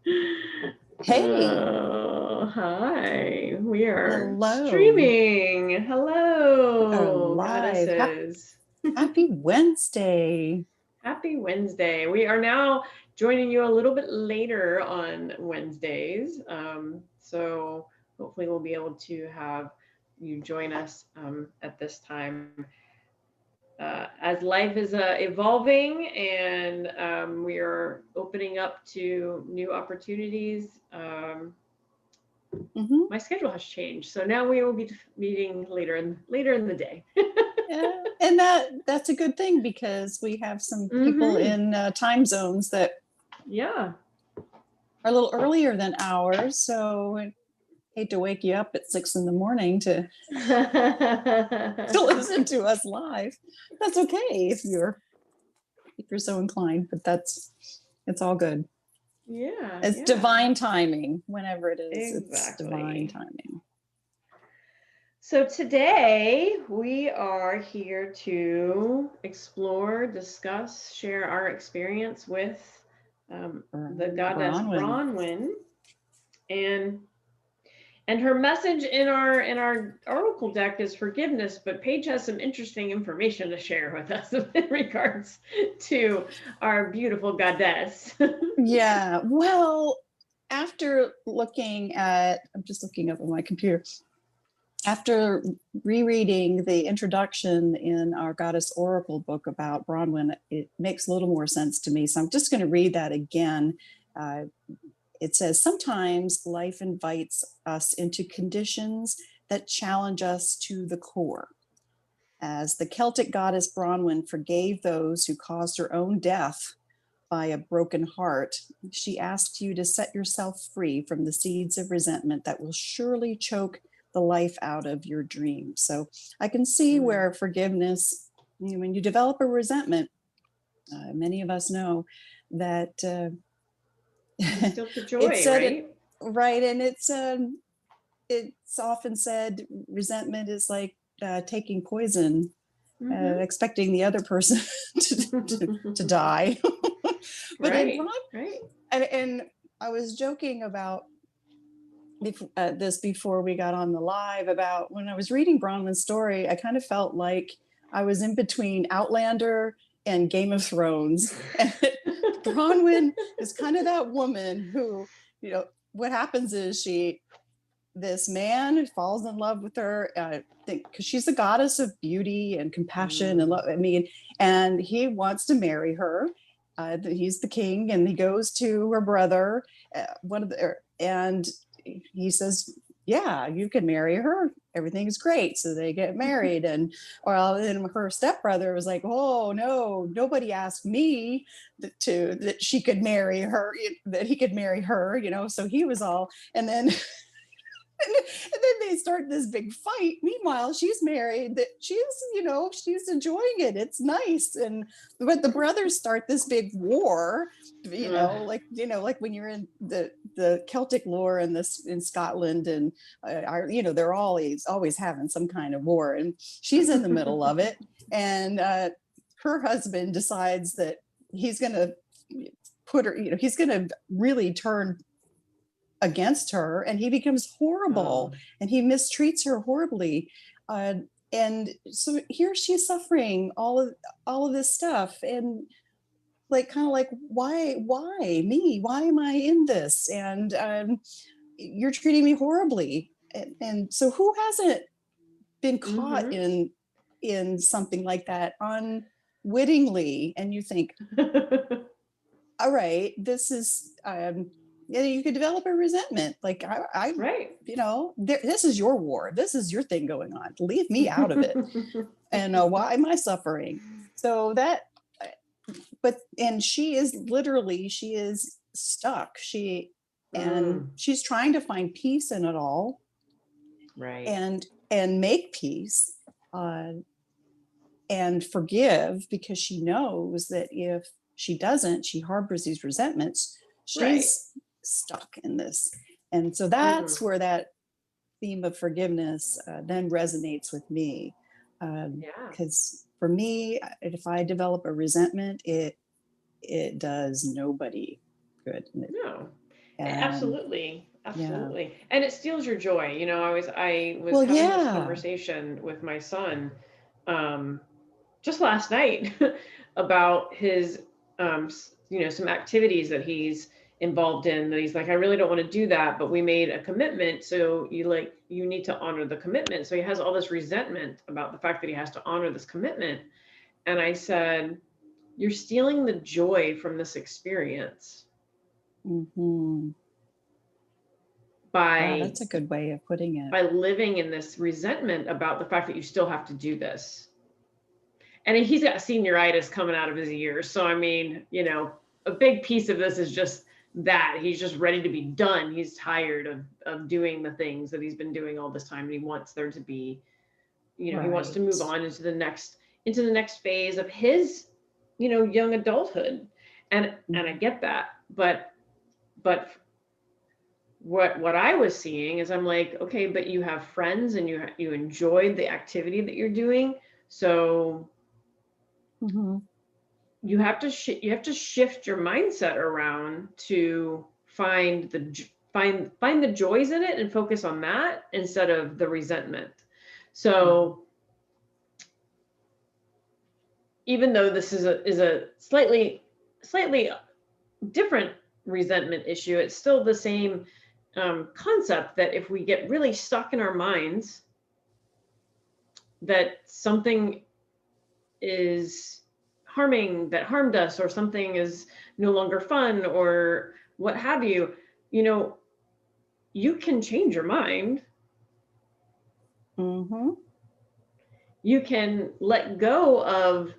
Hey, Hi. We are hello. streaming. We are Hello, live. goddesses. Happy Wednesday. Happy Wednesday. We are now joining you a little bit later on Wednesdays. So hopefully we'll be able to have you join us at this time. As life is evolving and we are opening up to new opportunities, hmm my schedule has changed. So now we will be meeting later in the day. Yeah, and that's a good thing because we have some people Mm-hmm. in time zones that Yeah. are a little earlier than ours. So I hate to wake you up at 6 in the morning to listen to us live. That's okay if you're so inclined, but it's all good. Yeah, It's yeah. divine timing. Whenever it is, it's divine Exactly. timing. So today we are here to explore, discuss, share our experience with the goddess Branwen. Bronwyn, and her message in our oracle deck is forgiveness, but Paige has some interesting information to share with us in regards to our beautiful goddess. Yeah. Well, after looking at, I'm just looking up on my computer, after rereading the introduction in our Goddess Oracle book about Bronwyn, it makes a little more sense to me. So I'm just going to read that again. Uh, it says, sometimes life invites us into conditions that challenge us to the core. As the Celtic goddess Branwen forgave those who caused her own death by a broken heart, she asked you to set yourself free from the seeds of resentment that will surely choke the life out of your dreams. So I can see Mm. where forgiveness, when you develop a resentment, many of us know that You steal the it's joy, said it right? right, and it's often said resentment is like taking poison, Mm-hmm. expecting the other person to die. But in Right, right. and I was joking about this before we got on the live about when I was reading Bronwyn's story, I kind of felt like I was in between Outlander and Game of Thrones. And Bronwyn is kind of that woman who, what happens is this man falls in love with her, because she's the goddess of beauty and compassion and Mm. love. I mean, and he wants to marry her. He's the king, and he goes to her brother, and he says, "Yeah, you can marry her. Everything's great." So they get married, and then her stepbrother was like, "Oh no, nobody asked me that she could marry her, that he could marry her." So he was all, and then and then they start this big fight. Meanwhile, she's married. That she's enjoying it. It's nice. But the brothers start this big war. Ugh. Like when you're in the Celtic lore and this in Scotland and they're always having some kind of war, and she's in the middle of it. And her husband decides that he's going to put her. He's going to really turn against her, and he becomes horrible, Oh. and he mistreats her horribly, uh, and so here she's suffering all of this stuff, and like kind of like, why me, why am I in this, and you're treating me horribly, and so who hasn't been caught Mm-hmm. in something like that unwittingly, and you think, all right, this is you could develop a resentment. Like Right. this is your war. This is your thing going on. Leave me out of it. And why am I suffering? So that, but and she is stuck. Mm. She's trying to find peace in it all, Right. and make peace, uh, and forgive, because she knows that if she doesn't, she harbors these resentments, Right. she's stuck in this. And so Mm-hmm. that's where that theme of forgiveness then resonates with me. Yeah. Because for me, if I develop a resentment, it does nobody good. No. And Absolutely. yeah. Absolutely. And it steals your joy. You know, I was Well, having this yeah. conversation with my son um just last night about his you know, some activities that he's involved in, that he's like, I really don't want to do that, but we made a commitment, so you need to honor the commitment. So he has all this resentment about the fact that he has to honor this commitment. And I said, you're stealing the joy from this experience Hmm. Wow, by that's a good way of putting it. living in this resentment about the fact that you still have to do this. And he's got senioritis coming out of his ears. So, I mean, you know, a big piece of this is just that he's just ready to be done. He's tired of doing the things that he's been doing all this time. And he wants there to be, you know, he wants to move Right. on into the next phase of his, you know, young adulthood. And I Mhm. get that. But what I was seeing is, I'm like, okay, but you have friends and you enjoyed the activity that you're doing. So Mhm. you have to shift your mindset around to find the joys in it and focus on that instead of the resentment. Mhm. So even though this is a slightly different resentment issue, it's still the same concept, that if we get really stuck in our minds that something is that harmed us, or something is no longer fun, or what have you, you know, you can change your mind. Mhm. You can let go of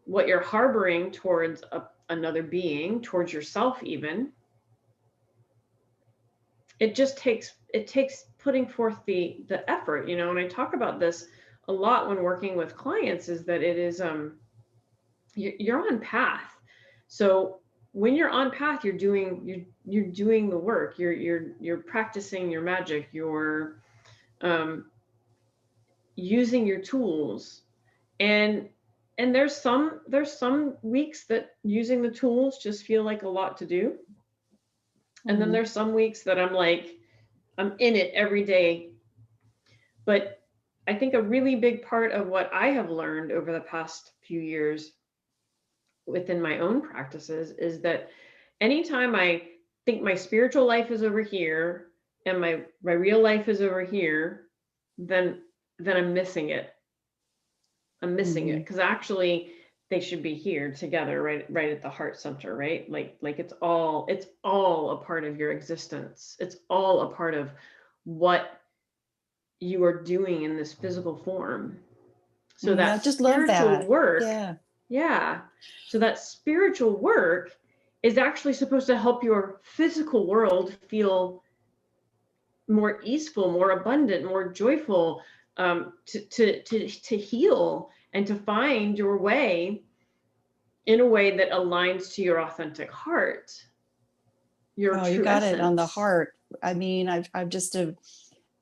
what you're harboring towards another being, towards yourself even. It takes putting forth the effort, you know. And I talk about this a lot when working with clients, is that it is you're on path. So when you're on path, you're doing the work. You're practicing your magic. You're um, using your tools. and and there's some weeks that using the tools just feel like a lot to do. And then Mhm. there's some weeks that I'm like, I'm in it every day. But I think a really big part of what I have learned over the past few years within my own practices is that anytime I think my spiritual life is over here and my real life is over here, then I'm missing it. I'm missing it, Mhm. because actually they should be here together, right at the heart center, right? Like it's all a part of your existence. It's all a part of what you are doing in this physical form. So Mm, I that just love spiritual that. work, Yeah. yeah. So that spiritual work is actually supposed to help your physical world feel more easeful, more abundant, more joyful, to heal and to find your way in a way that aligns to your authentic heart, your Oh, you true got it on the essence. heart. I mean, I've just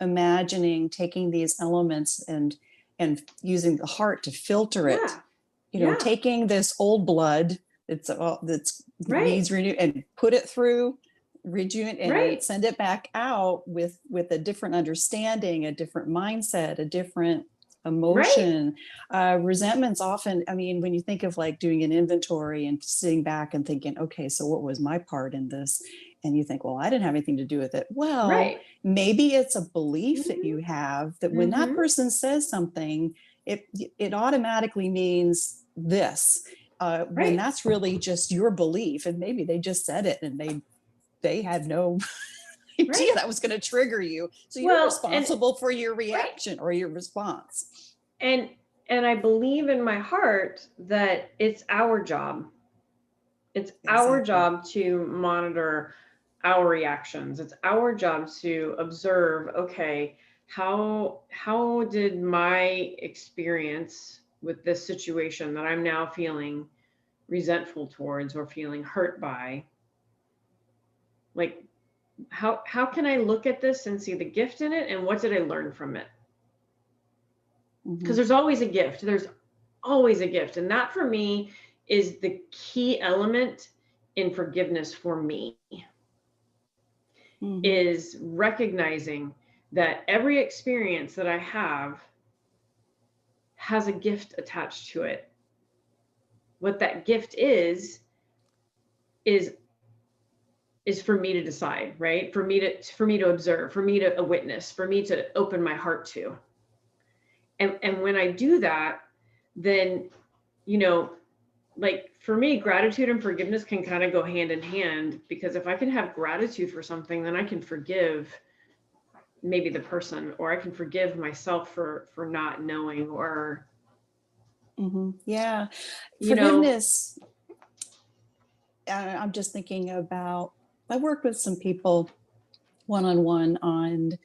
imagining taking these elements and using the heart to filter it. Yeah, You know, yeah, taking this old blood that's right, needs renew and put it through rejuvenate and then right, send it back out with a different understanding, a different mindset, a different right, emotion. Resentments often, I mean, when you think of like doing an inventory and sitting back and thinking, okay, so what was my part in this? And you think, well, I didn't have anything to do with it. Well, right. maybe it's a belief that you Hmm. have that when that Hmm. person says something, it it automatically means this, when Right, that's really just your belief, and maybe they just said it and they had no idea right. that was going to trigger you, so you're Well, and responsible for your right. reaction or your response. and and I believe in my heart that it's our job. It's our Exactly. job to monitor our reactions. It's our job to observe, okay, how did my experience with this situation that I'm now feeling resentful towards or feeling hurt by, like, how can I look at this and see the gift in it, and what did I learn from it? Because Hmm. there's always a gift. There's always a gift. And that for me is the key element in forgiveness for me. Mhm. is recognizing that every experience that I have has a gift attached to it. What that gift is is for me to decide, right? For me to observe, for me to witness, for me to open my heart to. And when I do that, then, you know, like for me, gratitude and forgiveness can kind of go hand in hand, because if I can have gratitude for something, then I can forgive maybe the person, or I can forgive myself for not knowing, or, Yeah, you know, forgiveness. I'm just thinking about, I worked with some people one-on-one on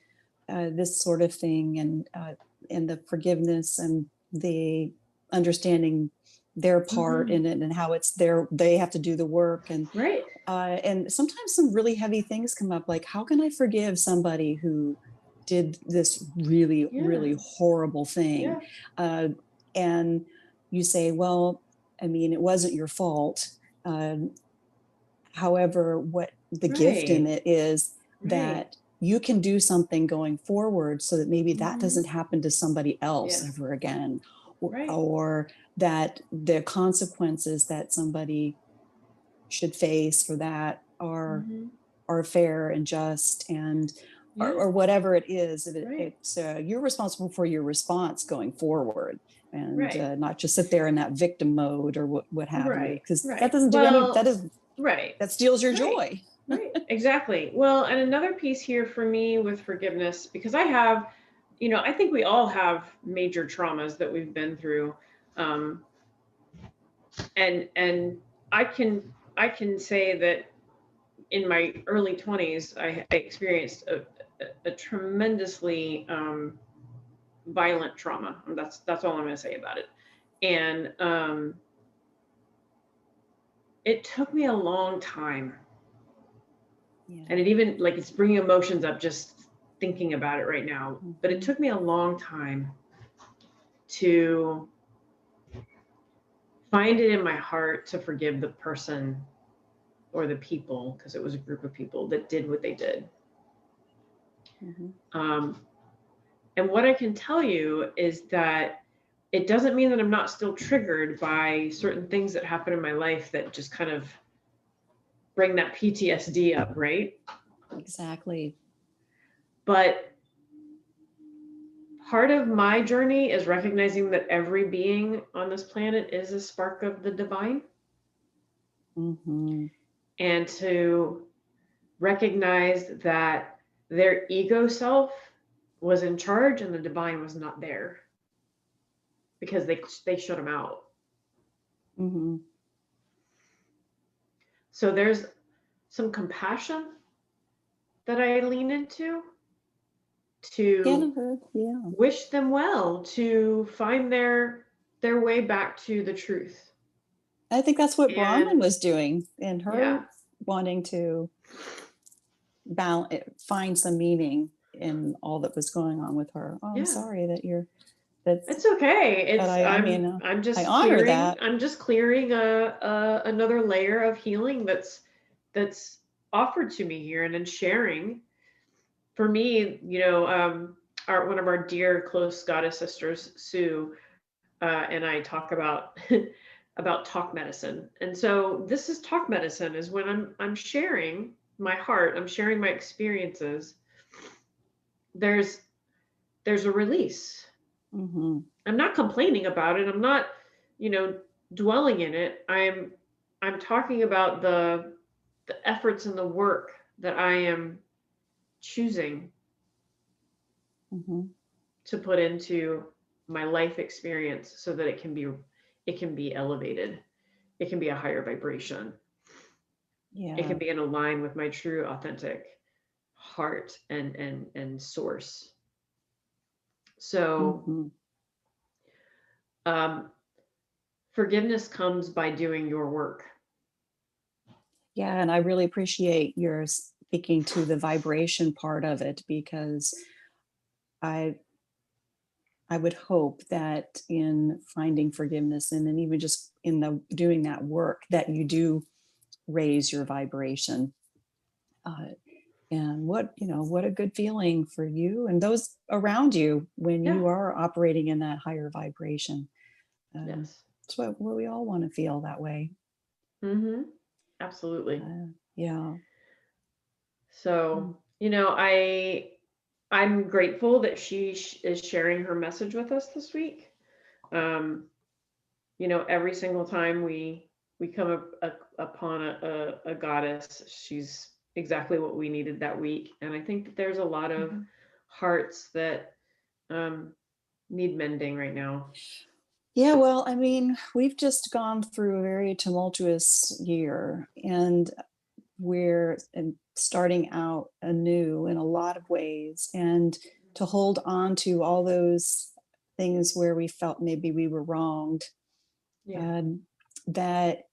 this sort of thing, and the forgiveness and the understanding their part mhm, in it, and how it's they have to do the work, right. and sometimes some really heavy things come up, like how can I forgive somebody who did this really, Yeah. really horrible thing? Yeah. uh, and you say, well, I mean, it wasn't your fault. um, However, what the gift in Right. it is Right. that you can do something going forward so that maybe that Mhm. doesn't happen to somebody else Yeah. ever again, Right. or that the consequences that somebody should face for that Mhm. are fair and just, and Yeah. or whatever it is. Right. It's you're responsible for your response going forward, and Right. not just sit there in that victim mode or what have you, Right. because that Right. doesn't do any, Well, right. that steals your Right. joy. Right. Exactly. Well, and another piece here for me with forgiveness, because I have, I think we all have major traumas that we've been through. Um, and I can say that in my early 20s, I experienced a tremendously violent trauma. And that's all I'm going to say about it. And it took me a long time, Yeah. and it even, like, it's bringing emotions up just thinking about it right now. But it Mhm. took me a long time to find it in my heart to forgive the person or the people, because it was a group of people that did what they did. Mhm. Um, and what I can tell you is that it doesn't mean that I'm not still triggered by certain things that happen in my life that just kind of bring that PTSD up, right? Exactly. But part of my journey is recognizing that every being on this planet is a spark of the divine, Mhm. and to recognize that their ego self was in charge and the divine was not there, because they shut him out. Mhm. So there's some compassion that I lean into, Yeah, to yeah. wish them well, to find their way back to the truth. I think that's what Branwen And was doing in yeah, her wanting to find some meaning in all that was going on with her. Oh, I'm yeah. sorry that you're that's It's okay. but It's I mean, I'm I just honor clearing that. I'm just clearing a another layer of healing that's offered to me here, and then sharing. For me, our one of our dear close goddess sisters, Sue, and I talk about about talk medicine. And so this is talk medicine, is when I'm sharing my heart, I'm sharing my experiences. There's there's a release. Mhm. I'm not complaining about it. I'm not, you know, dwelling in it. I'm talking about the efforts and the work that I am choosing Mhm. to put into my life experience, so that it can be elevated. It can be a higher vibration. It Yeah. can be in line with my true authentic heart and source. So Mhm. um, forgiveness comes by doing your work. Yeah, and I really appreciate your speaking to the vibration part of it, because I I would hope that in finding forgiveness, and then even just in the doing that work, that you do raise your vibration, uh, And what a good feeling for you and those around you when Yeah. you are operating in that higher vibration. Yes. It's what we all want to feel that way. Mm-hmm. Absolutely. Yeah. So, I'm grateful that she is sharing her message with us this week. Every single time we come upon a goddess, she's exactly what we needed that week. And I think that there's a lot of hearts that need mending right now. Yeah, well, I mean, we've just gone through a very tumultuous year, and we're starting out anew in a lot of ways. And to hold on to all those things where we felt maybe we were wronged, Yeah. that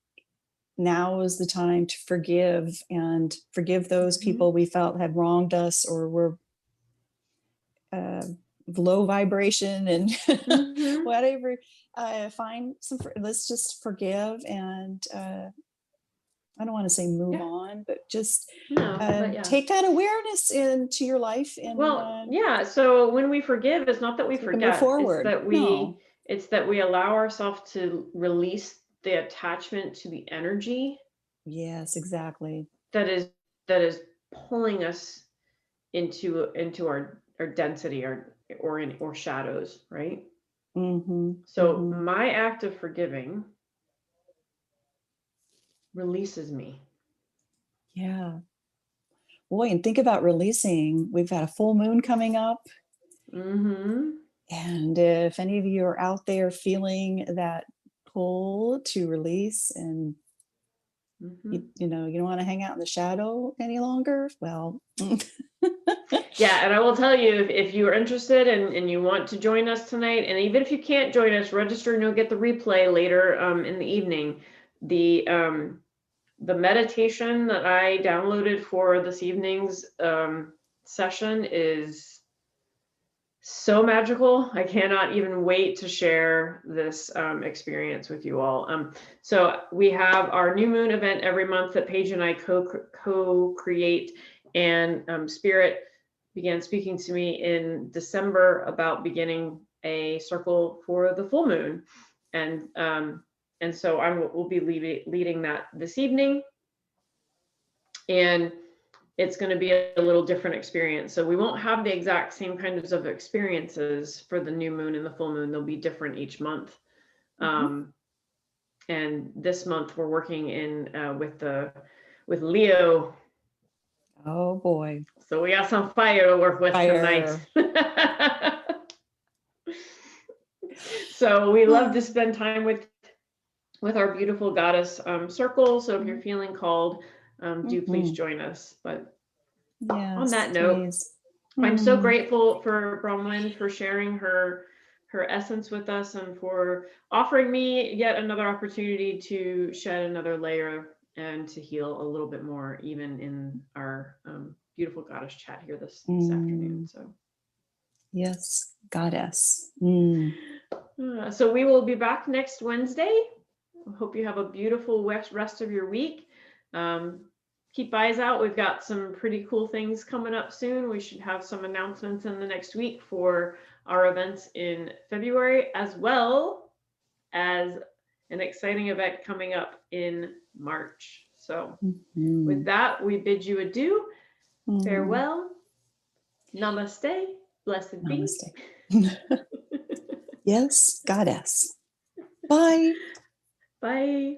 now is the time to forgive and forgive those people we felt had wronged us or were low vibration and whatever. Let's just forgive and I don't want to say move on, but just take that awareness into your life and Well, yeah. So when we forgive, it's not that we so we can move forget. forward. It's that we allow ourselves to release the attachment to the energy. Yes, exactly. That is pulling us into our density, or shadows, right? So my act of forgiving releases me. Yeah. Boy, and think about releasing. We've got a full moon coming up. And if any of you are out there feeling that pull to release and you don't want to hang out in the shadow any longer, well. Yeah, and I will tell you, if you are interested and you want to join us tonight, and even if you can't join us, register and you'll get the replay later in the evening. The meditation that I downloaded for this evening's session is so magical. I cannot even wait to share this experience with you all. So we have our new moon event every month that Paige and I co-create, and Spirit began speaking to me in December about beginning a circle for the full moon, and so I will be leading that this evening, and it's going to be a little different experience. So we won't have the exact same kinds of experiences for the new moon and the full moon. They'll be different each month. And this month we're working in with Leo. Oh boy. So we got some fire to work with tonight. So we love to spend time with our beautiful goddess circle. So if you're feeling called, do please join us. But on that note, I'm so grateful for Branwen for sharing her essence with us and for offering me yet another opportunity to shed another layer and to heal a little bit more, even in our beautiful goddess chat here this afternoon. So yes, goddess. So we will be back next Wednesday. I hope you have a beautiful rest of your week. Keep eyes out. We've got some pretty cool things coming up soon. We should have some announcements in the next week for our events in February, as well as an exciting event coming up in March. So with that, we bid you adieu. Farewell. Namaste. Blessed be. Yes, goddess. Bye. Bye.